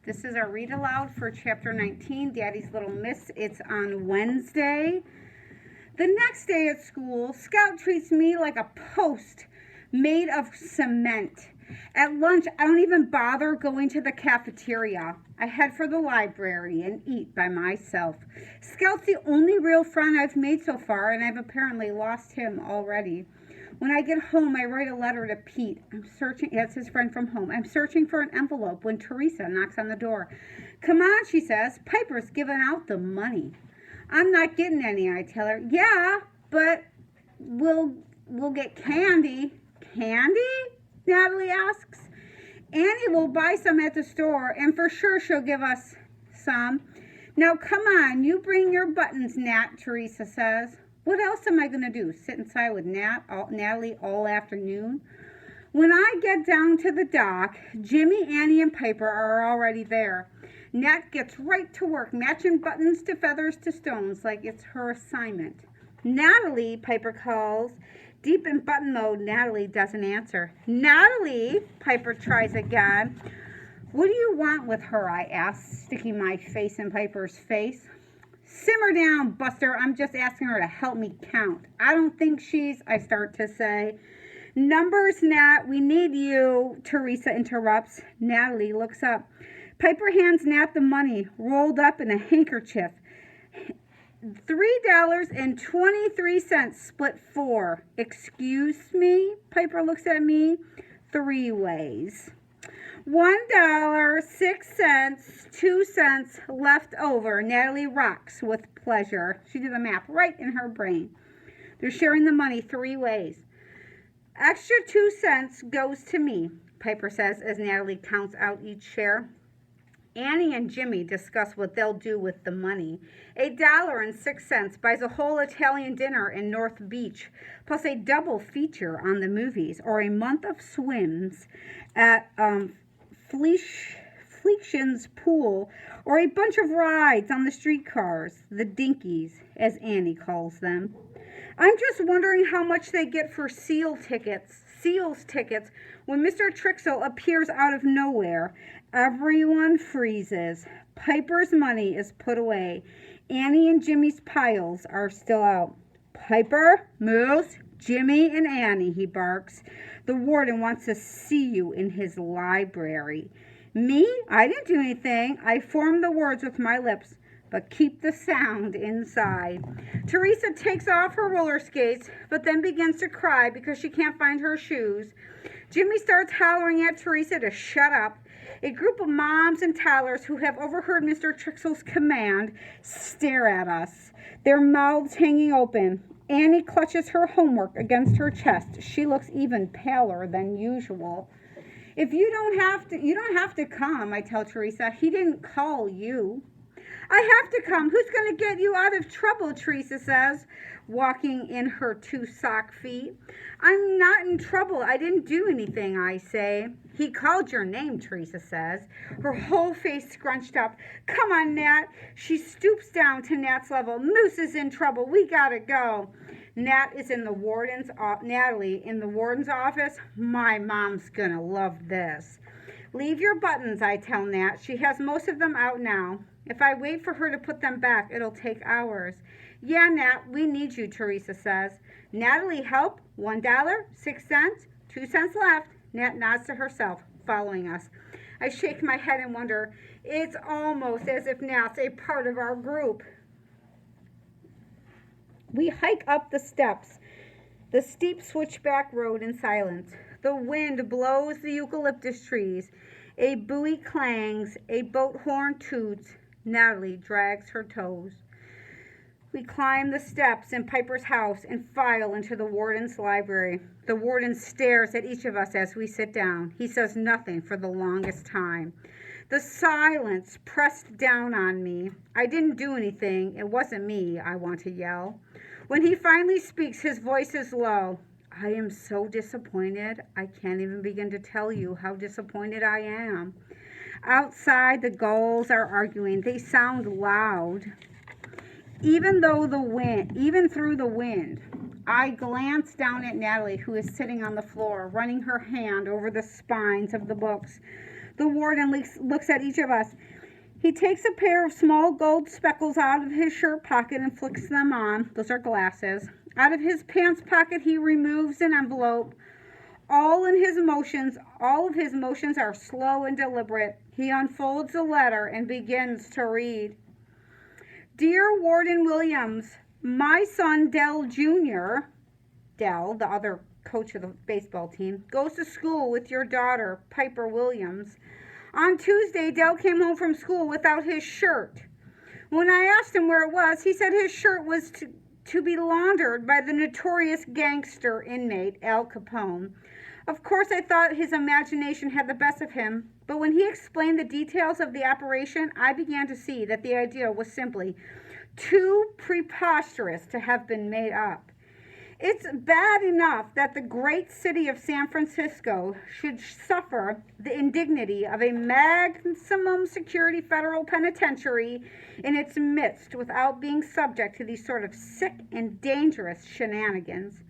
This is our read aloud for chapter 19, Daddy's Little Miss. It's on Wednesday. The next day at school, Scout treats me like a post made of cement. At lunch, I don't even bother going to the cafeteria. I head for the library and eat by myself. Scout's the only real friend I've made so far, and I've apparently lost him already. When I get home, I write a letter to Pete. That's his friend from home. I'm searching for an envelope when Teresa knocks on the door. Come on, she says. Piper's giving out the money. I'm not getting any, I tell her. Yeah, but we'll get candy. Candy? Natalie asks. Annie will buy some at the store, and for sure she'll give us some. Now, come on, you bring your buttons, Nat, Teresa says. What else am I going to do? Sit inside with Natalie all afternoon? When I get down to the dock, Jimmy, Annie, and Piper are already there. Nat gets right to work, matching buttons to feathers to stones like it's her assignment. Natalie, Piper calls. Deep in button mode, Natalie doesn't answer. Natalie, Piper tries again. What do you want with her, I ask, sticking my face in Piper's face. Simmer down, Buster. I'm just asking her to help me count. I don't think I start to say. Numbers, Nat. We need you, Teresa interrupts. Natalie looks up. Piper hands Nat the money, rolled up in a handkerchief. $3.23 split 4. Excuse me? Piper looks at me. 3 ways. $1, 6 cents, 2 cents left over. Natalie rocks with pleasure. She did the math right in her brain. They're sharing the money 3 ways. Extra 2 cents goes to me, Piper says as Natalie counts out each share. Annie and Jimmy discuss what they'll do with the money. $1.06 buys a whole Italian dinner in North Beach, plus a double feature on the movies, or a month of swims at Fleetion's pool, or a bunch of rides on the streetcars, the dinkies, as Annie calls them. I'm just wondering how much they get for Seals tickets, when Mr. Trixel appears out of nowhere. Everyone freezes. Piper's money is put away. Annie and Jimmy's piles are still out. Piper, Moose, Jimmy, and Annie, he barks. The warden wants to see you in his library. Me? I didn't do anything. I formed the words with my lips, but keep the sound inside. Teresa takes off her roller skates, but then begins to cry because she can't find her shoes. Jimmy starts hollering at Teresa to shut up. A group of moms and toddlers who have overheard Mr. Trixel's command stare at us, their mouths hanging open. Annie clutches her homework against her chest. She looks even paler than usual. If you don't have to come, I tell Teresa. He didn't call you. I have to come. Who's going to get you out of trouble, Teresa says, walking in her 2 sock feet. I'm not in trouble. I didn't do anything, I say. He called your name, Teresa says, her whole face scrunched up. Come on, Nat. She stoops down to Nat's level. Moose is in trouble. We gotta go. Natalie in the warden's office. My mom's gonna love this. Leave your buttons, I tell Nat. She has most of them out now. If I wait for her to put them back, it'll take hours. Yeah, Nat, we need you, Teresa says. Natalie, help. $1, 6 cents, 2 cents left. Nat nods to herself, following us. I shake my head and wonder, it's almost as if Nat's a part of our group. We hike up the steps, the steep switchback road in silence. The wind blows the eucalyptus trees. A buoy clangs, a boat horn toots. Natalie drags her toes. We climb the steps in Piper's house and file into the warden's library. The warden stares at each of us as we sit down. He says nothing for the longest time. The silence pressed down on me. I didn't do anything. It wasn't me, I want to yell. When he finally speaks, his voice is low. I am so disappointed. I can't even begin to tell you how disappointed I am. Outside, the gulls are arguing. They sound loud. Even through the wind. I glance down at Natalie, who is sitting on the floor, running her hand over the spines of the books. The warden looks at each of us. He takes a pair of small gold speckles out of his shirt pocket and flicks them on. Those are glasses. Out of his pants pocket, he removes an envelope. All of his motions are slow and deliberate. He unfolds a letter and begins to read. Dear Warden Williams, my son Dell Jr., Dell, the other coach of the baseball team, goes to school with your daughter, Piper Williams. On Tuesday, Dell came home from school without his shirt. When I asked him where it was, he said his shirt was to be laundered by the notorious gangster inmate, Al Capone. Of course, I thought his imagination had the best of him, but when he explained the details of the operation, I began to see that the idea was simply too preposterous to have been made up. It's bad enough that the great city of San Francisco should suffer the indignity of a maximum security federal penitentiary in its midst without being subject to these sort of sick and dangerous shenanigans.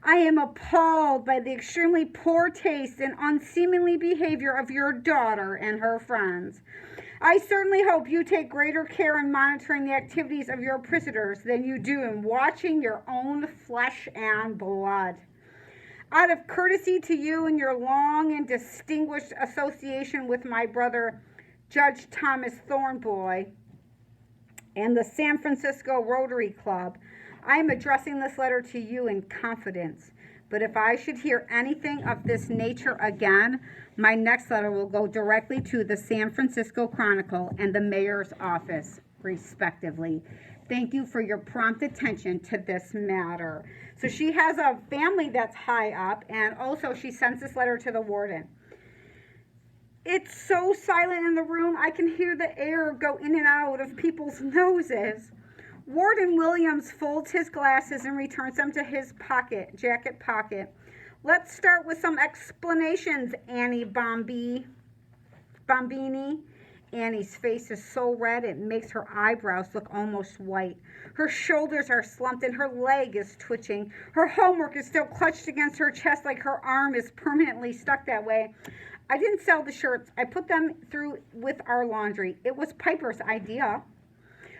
I am appalled by the extremely poor taste and unseemly behavior of your daughter and her friends. I certainly hope you take greater care in monitoring the activities of your prisoners than you do in watching your own flesh and blood. Out of courtesy to you and your long and distinguished association with my brother, Judge Thomas Thornboy, and the San Francisco Rotary Club, I am addressing this letter to you in confidence. But if I should hear anything of this nature again, my next letter will go directly to the San Francisco Chronicle and the mayor's office, respectively. Thank you for your prompt attention to this matter. So she has a family that's high up, and also she sends this letter to the warden. It's so silent in the room, I can hear the air go in and out of people's noses. Warden Williams folds his glasses and returns them to his jacket pocket. Let's start with some explanations, Annie Bombini. Annie's face is so red it makes her eyebrows look almost white. Her shoulders are slumped and her leg is twitching. Her homework is still clutched against her chest like her arm is permanently stuck that way. I didn't sell the shirts. I put them through with our laundry. It was Piper's idea.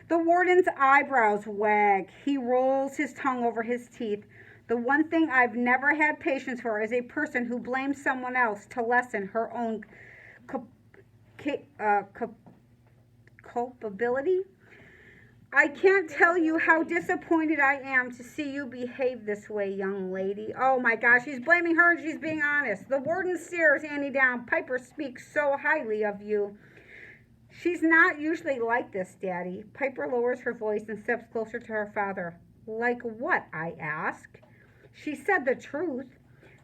The warden's eyebrows wag. He rolls his tongue over his teeth. The one thing I've never had patience for is a person who blames someone else to lessen her own culpability. I can't tell you how disappointed I am to see you behave this way, young lady. Oh my gosh, she's blaming her and she's being honest. The warden stares Annie down. Piper speaks so highly of you. She's not usually like this, Daddy. Piper lowers her voice and steps closer to her father. Like what, I ask. She said the truth.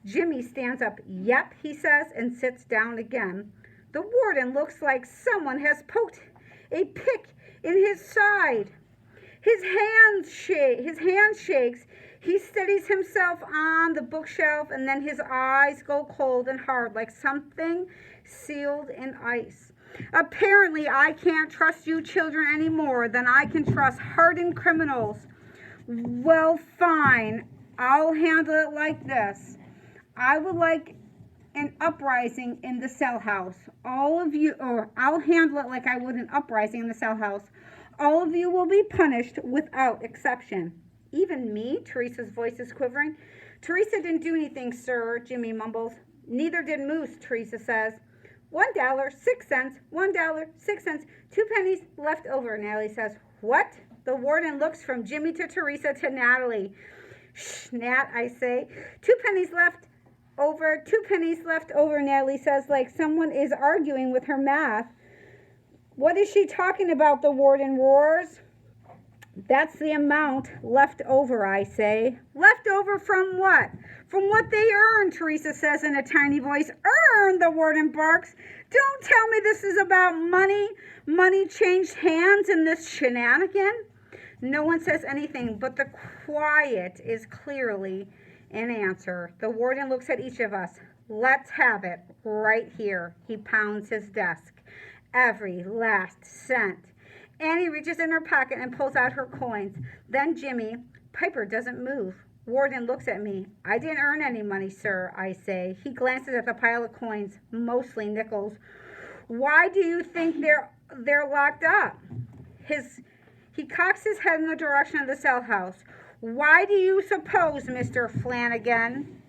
Jimmy stands up. Yep, he says, and sits down again. The warden looks like someone has poked a pick in his side. His hand shakes. He steadies himself on the bookshelf, and then his eyes go cold and hard like something sealed in ice. Apparently, I can't trust you children any more than I can trust hardened criminals. Well, fine. I'll handle it like this. I would like an uprising in the cell house. All of you, or I'll handle it like I would an uprising in the cell house. All of you will be punished without exception. Even me? Teresa's voice is quivering. Teresa didn't do anything, sir, Jimmy mumbles. Neither did Moose, Teresa says. $1.06, $1.06, 2 pennies left over, Natalie says. What? The warden looks from Jimmy to Teresa to Natalie. Shh, Nat, I say. 2 pennies left over, 2 pennies left over, Natalie says, like someone is arguing with her math. What is she talking about, the warden roars. That's the amount left over, I say. Left over from what? From what they earned, Teresa says in a tiny voice. Earn, the warden barks. Don't tell me this is about money. Money changed hands in this shenanigan. No one says anything, but the quiet is clearly an answer. The warden looks at each of us. Let's have it right here. He pounds his desk. Every last cent. Annie reaches in her pocket and pulls out her coins. Then Jimmy. Piper doesn't move. Warden looks at me. I didn't earn any money, sir, I say. He glances at the pile of coins, mostly nickels. Why do you think they're locked up? He cocks his head in the direction of the cell house. Why do you suppose, Mr. Flanagan?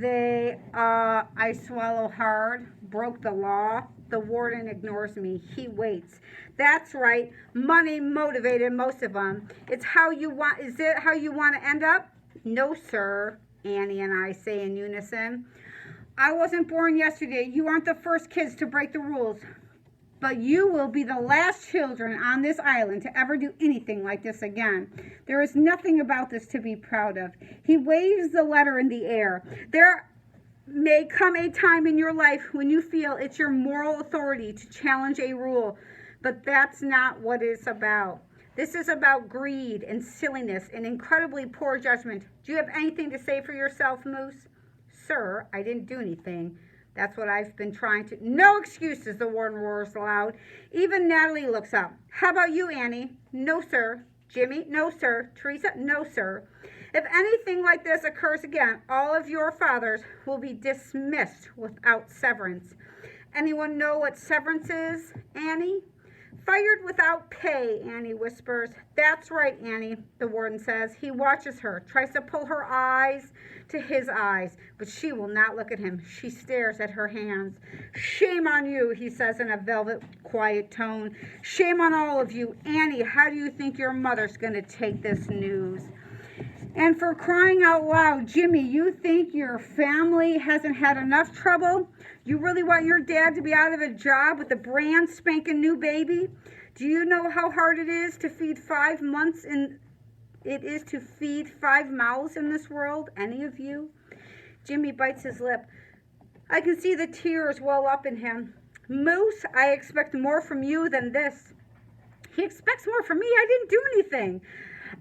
I swallow hard, broke the law. The warden ignores me. He waits. That's right. Money motivated most of them. Is it how you want to end up? No, sir, Annie and I say in unison. I wasn't born yesterday. You aren't the first kids to break the rules. But you will be the last children on this island to ever do anything like this again. There is nothing about this to be proud of. He waves the letter in the air. There may come a time in your life when you feel it's your moral authority to challenge a rule, but that's not what it's about. This is about greed and silliness and incredibly poor judgment. Do you have anything to say for yourself, Moose? Sir, I didn't do anything. That's what I've been trying to... No excuses, the warden roars aloud. Even Natalie looks up. How about you, Annie? No, sir. Jimmy? No, sir. Teresa? No, sir. If anything like this occurs again, all of your fathers will be dismissed without severance. Anyone know what severance is, Annie? Fired without pay, Annie whispers. That's right, Annie, the warden says. He watches her, tries to pull her eyes to his eyes, but she will not look at him. She stares at her hands. Shame on you, he says in a velvet, quiet tone. Shame on all of you. Annie, how do you think your mother's going to take this news? And for crying out loud, Jimmy, you think your family hasn't had enough trouble? You really want your dad to be out of a job with a brand spanking new baby? Do you know how hard it is to feed 5 months in... It is to feed 5 mouths in this world? Any of you? Jimmy bites his lip. I can see the tears well up in him. Moose, I expect more from you than this. He expects more from me? I didn't do anything.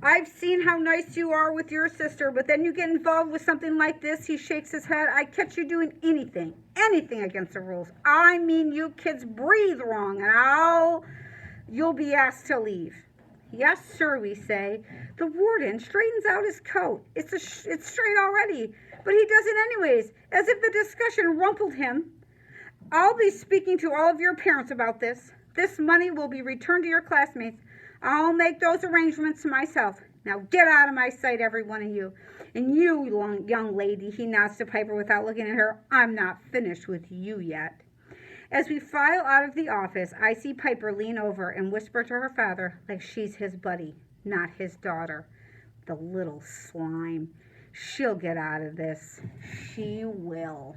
I've seen how nice you are with your sister, but then you get involved with something like this. He shakes his head. I catch you doing anything against the rules. I mean, you kids breathe wrong, and you'll be asked to leave. Yes, sir, we say. The warden straightens out his coat. It's straight already, but he does it anyways, as if the discussion rumpled him. I'll be speaking to all of your parents about this. This money will be returned to your classmates. I'll make those arrangements myself. Now get out of my sight, every one of you. And you, young lady, he nods to Piper without looking at her, I'm not finished with you yet. As we file out of the office, I see Piper lean over and whisper to her father like she's his buddy, not his daughter. The little slime. She'll get out of this. She will.